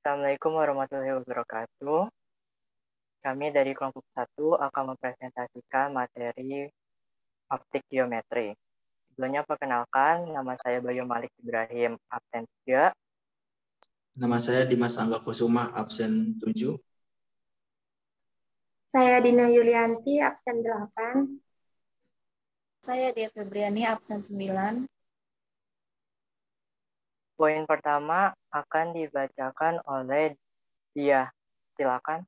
Assalamualaikum warahmatullahi wabarakatuh. Kami dari kelompok 1 akan mempresentasikan materi optik geometri. Sebelumnya perkenalkan, nama saya Bayu Malik Ibrahim, absen 3. Nama saya Dimas Angga Kusuma, absen 7. Saya Dina Yulianti, absen 8. Saya Dia Febriani, absen 9. Poin pertama akan dibacakan oleh Dia. Silakan.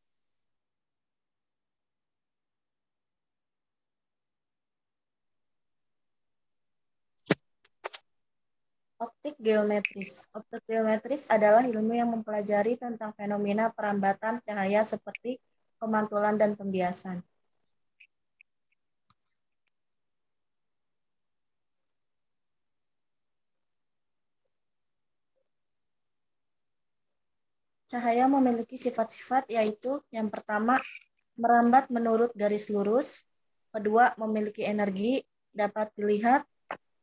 Optik geometris. Optik geometris adalah ilmu yang mempelajari tentang fenomena perambatan cahaya seperti pemantulan dan pembiasan. Cahaya memiliki sifat-sifat yaitu yang pertama, merambat menurut garis lurus. Kedua, memiliki energi, dapat dilihat,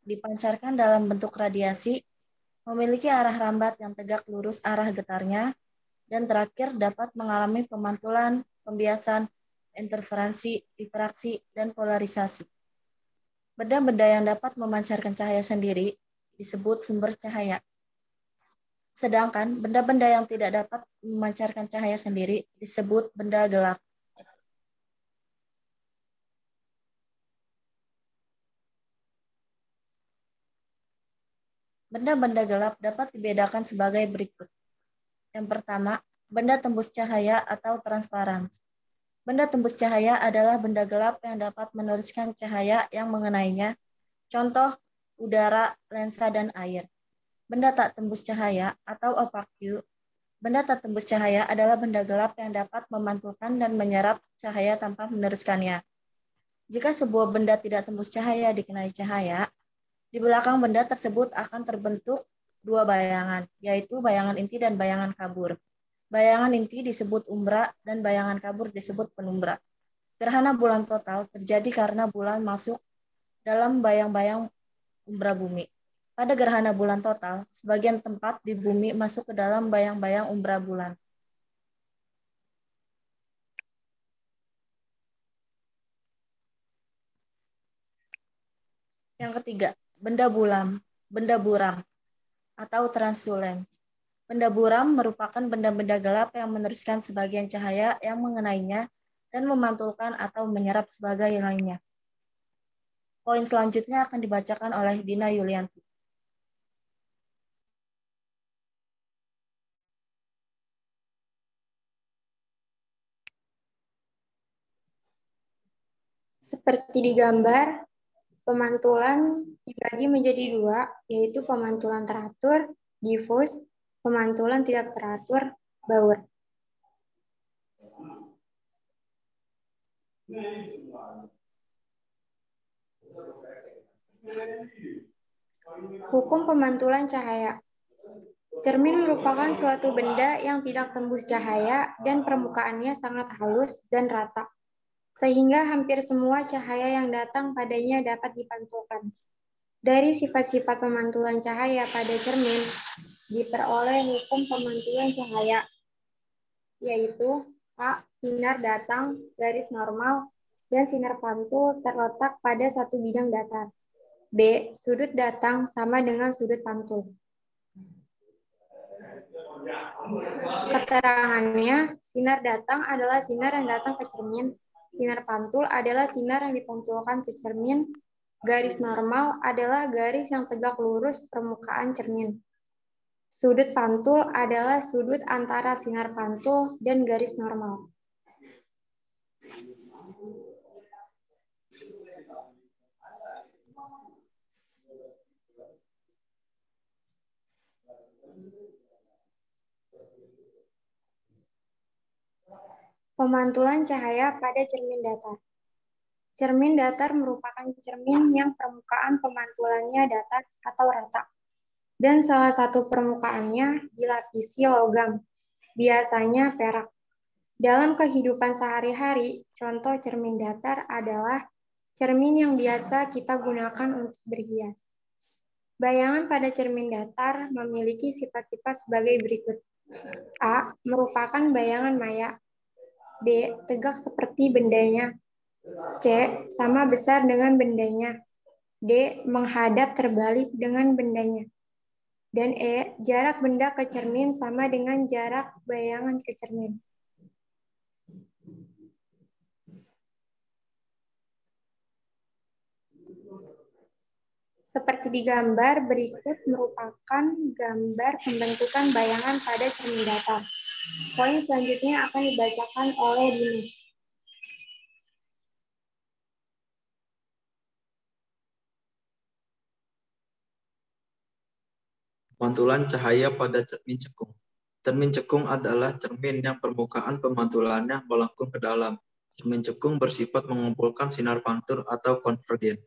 dipancarkan dalam bentuk radiasi, memiliki arah rambat yang tegak lurus arah getarnya, dan terakhir dapat mengalami pemantulan, pembiasan, interferensi, difraksi, dan polarisasi. Benda-benda yang dapat memancarkan cahaya sendiri disebut sumber cahaya. Sedangkan benda-benda yang tidak dapat memancarkan cahaya sendiri disebut benda gelap. Benda-benda gelap dapat dibedakan sebagai berikut. Yang pertama, benda tembus cahaya atau transparan. Benda tembus cahaya adalah benda gelap yang dapat meneruskan cahaya yang mengenainya. Contoh, udara, lensa, dan air. Benda tak tembus cahaya atau opaque. Benda tak tembus cahaya adalah benda gelap yang dapat memantulkan dan menyerap cahaya tanpa meneruskannya. Jika sebuah benda tidak tembus cahaya dikenai cahaya, di belakang benda tersebut akan terbentuk dua bayangan, yaitu bayangan inti dan bayangan kabur. Bayangan inti disebut umbra dan bayangan kabur disebut penumbra. Gerhana bulan total terjadi karena bulan masuk dalam bayang-bayang umbra bumi. Pada gerhana bulan total, sebagian tempat di bumi masuk ke dalam bayang-bayang umbra bulan. Yang ketiga, benda buram atau transulent. Benda buram merupakan benda-benda gelap yang meneruskan sebagian cahaya yang mengenainya dan memantulkan atau menyerap sebagai lainnya. Poin selanjutnya akan dibacakan oleh Dina Yulianti. Seperti di gambar, pemantulan dibagi menjadi dua, yaitu pemantulan teratur, diffus, pemantulan tidak teratur, Baur. Hukum pemantulan cahaya. Cermin merupakan suatu benda yang tidak tembus cahaya dan permukaannya sangat halus dan rata, sehingga hampir semua cahaya yang datang padanya dapat dipantulkan. Dari sifat-sifat pemantulan cahaya pada cermin, diperoleh hukum pemantulan cahaya, yaitu A. Sinar datang, garis normal, dan sinar pantul terletak pada satu bidang datar. B. Sudut datang sama dengan sudut pantul. Keterangannya, sinar datang adalah sinar yang datang ke cermin, sinar pantul adalah sinar yang dipantulkan ke cermin, garis normal adalah garis yang tegak lurus permukaan cermin. Sudut pantul adalah sudut antara sinar pantul dan garis normal. Pemantulan cahaya pada cermin datar. Cermin datar merupakan cermin yang permukaan pemantulannya datar atau rata, dan salah satu permukaannya dilapisi logam, biasanya perak. Dalam kehidupan sehari-hari, contoh cermin datar adalah cermin yang biasa kita gunakan untuk berhias. Bayangan pada cermin datar memiliki sifat-sifat sebagai berikut. A. Merupakan bayangan maya. B. Tegak seperti bendanya. C. Sama besar dengan bendanya. D. Menghadap terbalik dengan bendanya. Dan E. Jarak benda ke cermin sama dengan jarak bayangan ke cermin. Seperti di gambar berikut merupakan gambar pembentukan bayangan pada cermin datar. Poin selanjutnya akan dibacakan oleh Dimas. Pemantulan cahaya pada cermin cekung. Cermin cekung adalah cermin yang permukaan pemantulannya melengkung ke dalam. Cermin cekung bersifat mengumpulkan sinar pantul atau konvergen.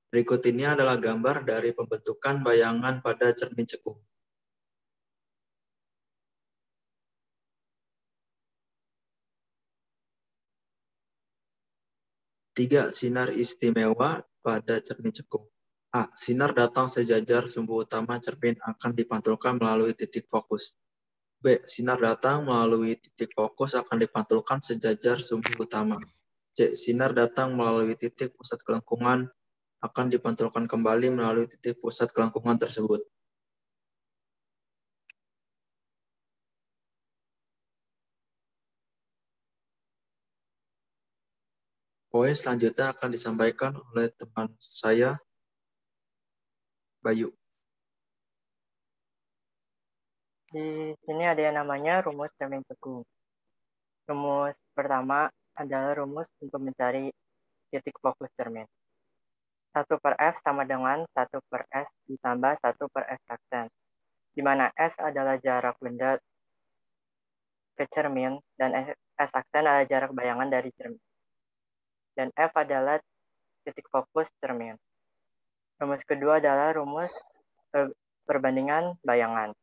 Berikut ini adalah gambar dari pembentukan bayangan pada cermin cekung. Tiga, sinar istimewa pada cermin cekung. A. Sinar datang sejajar sumbu utama cermin akan dipantulkan melalui titik fokus. B. Sinar datang melalui titik fokus akan dipantulkan sejajar sumbu utama. C. Sinar datang melalui titik pusat kelengkungan akan dipantulkan kembali melalui titik pusat kelengkungan tersebut. Poin selanjutnya akan disampaikan oleh teman saya, Bayu. Di sini ada yang namanya rumus cermin cekung. Rumus pertama adalah rumus untuk mencari titik fokus cermin. 1 per F sama dengan 1 per S ditambah 1 per S aksen, di mana S adalah jarak benda ke cermin dan S aksen adalah jarak bayangan dari cermin. Dan F adalah titik fokus cermin. Rumus kedua adalah rumus perbandingan bayangan.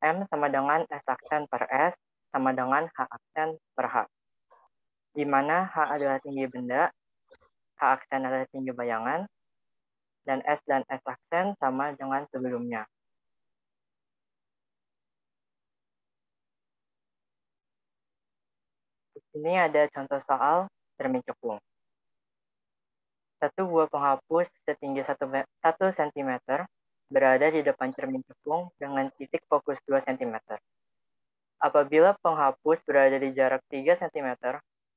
M sama dengan S aksen per S sama dengan H aksen per H, di mana H adalah tinggi benda, H aksen adalah tinggi bayangan, dan S aksen sama dengan sebelumnya. Di sini ada contoh soal cermin cekung. Satu buah penghapus setinggi 1 cm berada di depan cermin cekung dengan titik fokus 2 cm. Apabila penghapus berada di jarak 3 cm,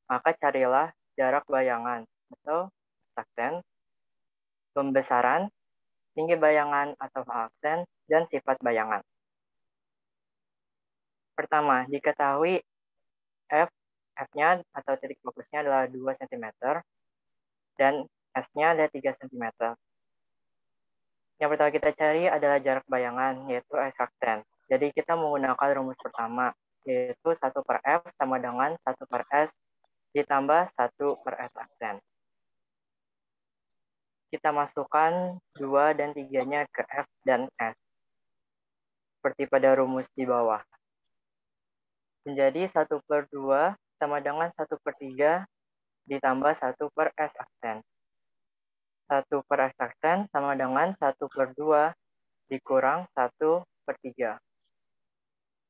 maka carilah jarak bayangan atau aksen, pembesaran, tinggi bayangan atau aksen, dan sifat bayangan. Pertama, diketahui F-nya atau titik fokusnya adalah 2 cm dan S-nya ada 3 cm. Yang pertama kita cari adalah jarak bayangan, yaitu S aksen. Jadi kita menggunakan rumus pertama, yaitu 1 per F sama dengan 1 per S ditambah 1 per S aksen. Kita masukkan 2 dan 3-nya ke F dan S, seperti pada rumus di bawah. Menjadi 1 per 2 sama dengan 1 per 3 ditambah 1 per S aksen. 1 per S aksen sama dengan 1 per 2 dikurang 1 per 3.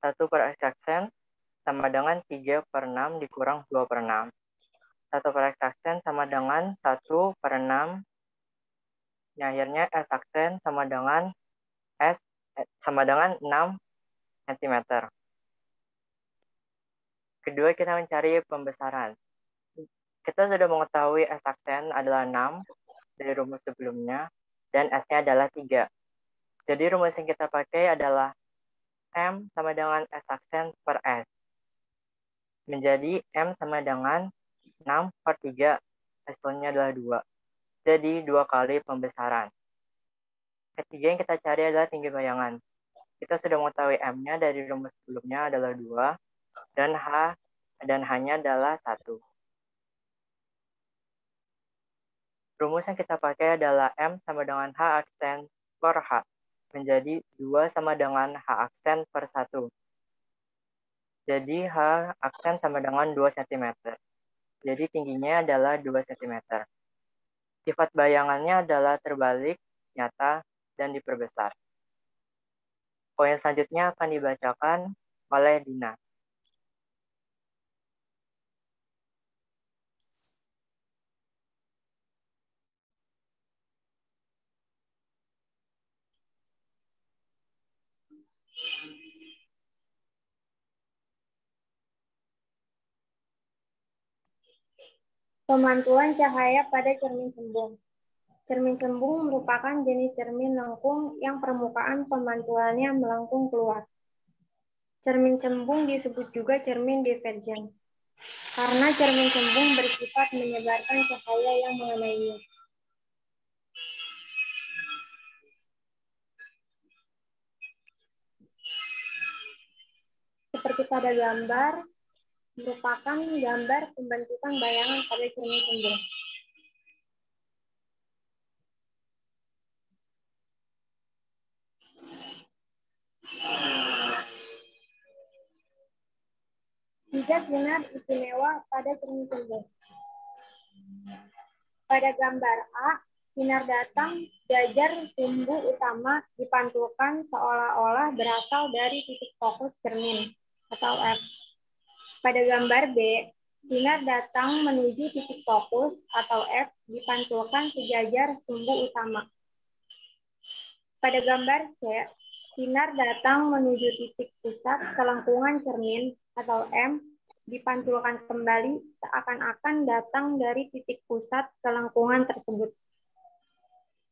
1 per S aksen sama dengan 3 per 6 dikurang 2 per 6. 1 per X aksen sama dengan 1 per 6. Yang akhirnya S aksen sama dengan 6 cm. Kedua, kita mencari pembesaran. Kita sudah mengetahui S aksen adalah 6 dari rumus sebelumnya, dan S-nya adalah 3. Jadi rumus yang kita pakai adalah M sama dengan S aksen per S. Menjadi M sama dengan 6 per 3, hasilnya adalah 2. Jadi 2 kali pembesaran. Ketiga yang kita cari adalah tinggi bayangan. Kita sudah mengetahui M-nya dari rumus sebelumnya adalah 2, dan H-nya adalah 1. Rumus yang kita pakai adalah M sama dengan H aksen per H. Menjadi 2 sama dengan H aksen per 1. Jadi H aksen sama dengan 2 cm. Jadi tingginya adalah 2 cm. Sifat bayangannya adalah terbalik, nyata dan diperbesar. Poin selanjutnya akan dibacakan oleh Dina. Pemantulan cahaya pada cermin cembung. Cermin cembung merupakan jenis cermin lengkung yang permukaan pemantulannya melengkung keluar. Cermin cembung disebut juga cermin divergen, karena cermin cembung bersifat menyebarkan cahaya yang mengenainya. Seperti pada gambar, merupakan gambar pembentukan bayangan pada cermin cembung. Tiga sinar istimewa pada cermin cembung. Pada gambar A, sinar datang sejajar sumbu utama dipantulkan seolah-olah berasal dari titik fokus cermin atau F. Pada gambar B, sinar datang menuju titik fokus atau F dipantulkan sejajar sumbu utama. Pada gambar C, sinar datang menuju titik pusat kelengkungan cermin atau M dipantulkan kembali seakan-akan datang dari titik pusat kelengkungan tersebut.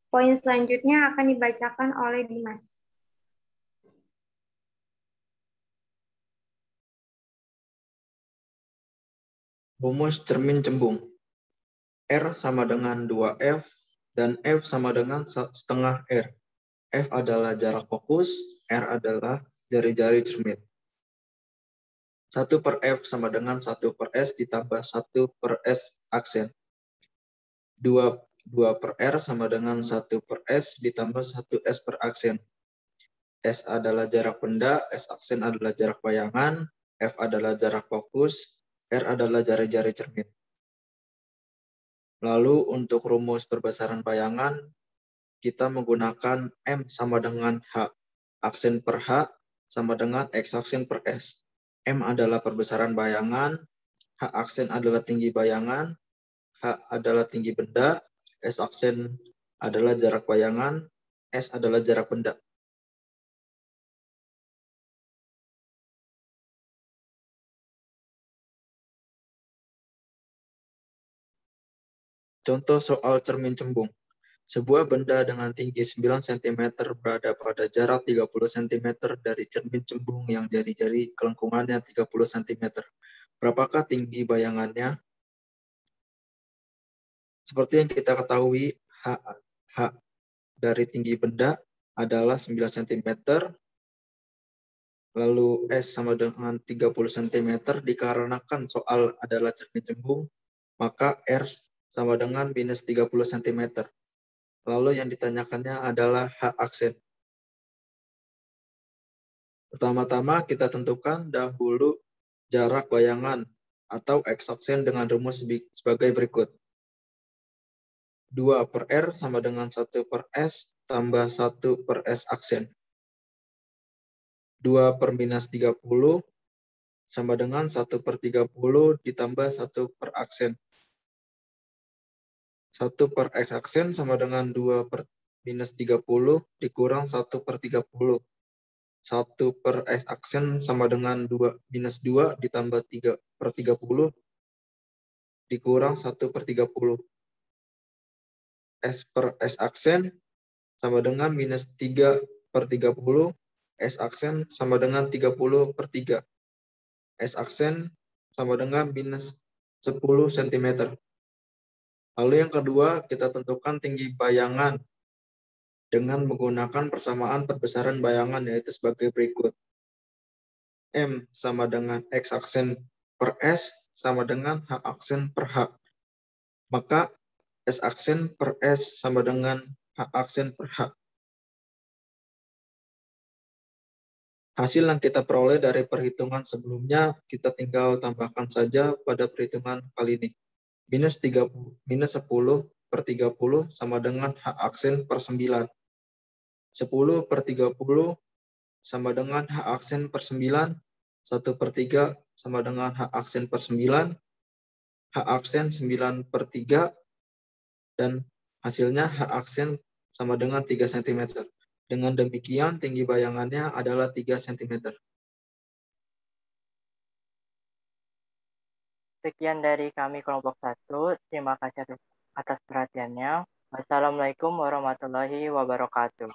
Poin selanjutnya akan dibacakan oleh Dimas. Rumus cermin cembung. R sama dengan 2F dan F sama dengan setengah R. F adalah jarak fokus, R adalah jari-jari cermin. 1/F sama dengan 1/S ditambah 1/S aksen. 2/R sama dengan 1/S ditambah 1S per aksen. S adalah jarak benda, S aksen adalah jarak bayangan, F adalah jarak fokus, R adalah jari-jari cermin. Lalu untuk rumus perbesaran bayangan, kita menggunakan M sama dengan H. Aksen per H sama dengan X aksen per S. M adalah perbesaran bayangan, H aksen adalah tinggi bayangan, H adalah tinggi benda, S aksen adalah jarak bayangan, S adalah jarak benda. Contoh soal cermin cembung. Sebuah benda dengan tinggi 9 cm berada pada jarak 30 cm dari cermin cembung yang jari-jari kelengkungannya 30 cm. Berapakah tinggi bayangannya? Seperti yang kita ketahui, H dari tinggi benda adalah 9 cm, lalu S sama dengan 30 cm, dikarenakan soal adalah cermin cembung, maka R sama dengan minus 30 cm. Lalu yang ditanyakannya adalah H aksen. Pertama-tama kita tentukan dahulu jarak bayangan atau X aksen dengan rumus sebagai berikut. 2/R sama dengan 1/S tambah 1/S aksen. 2/-30 sama dengan 1/30 ditambah 1 per aksen. 1/X aksen sama dengan 2/-30 dikurang 1/30. 1/S aksen sama dengan 2 ditambah 3/30 dikurang 1/30. S/S aksen sama dengan minus 3/30. S aksen sama dengan 30/3. S aksen sama dengan minus 10 cm. Lalu yang kedua, kita tentukan tinggi bayangan dengan menggunakan persamaan perbesaran bayangan, yaitu sebagai berikut. M sama dengan X aksen per S sama dengan H aksen per H. Maka S aksen per S sama dengan H aksen per H. Hasil yang kita peroleh dari perhitungan sebelumnya, kita tinggal tambahkan saja pada perhitungan kali ini. Minus 10/30 sama dengan H aksen per 9. 10/30 sama dengan H aksen per 9, 1/3 sama dengan H aksen per 9, H aksen 9/3, dan hasilnya H aksen sama dengan 3 cm. Dengan demikian, tinggi bayangannya adalah 3 cm. Sekian dari kami kelompok 1. Terima kasih atas perhatiannya. Wassalamualaikum warahmatullahi wabarakatuh.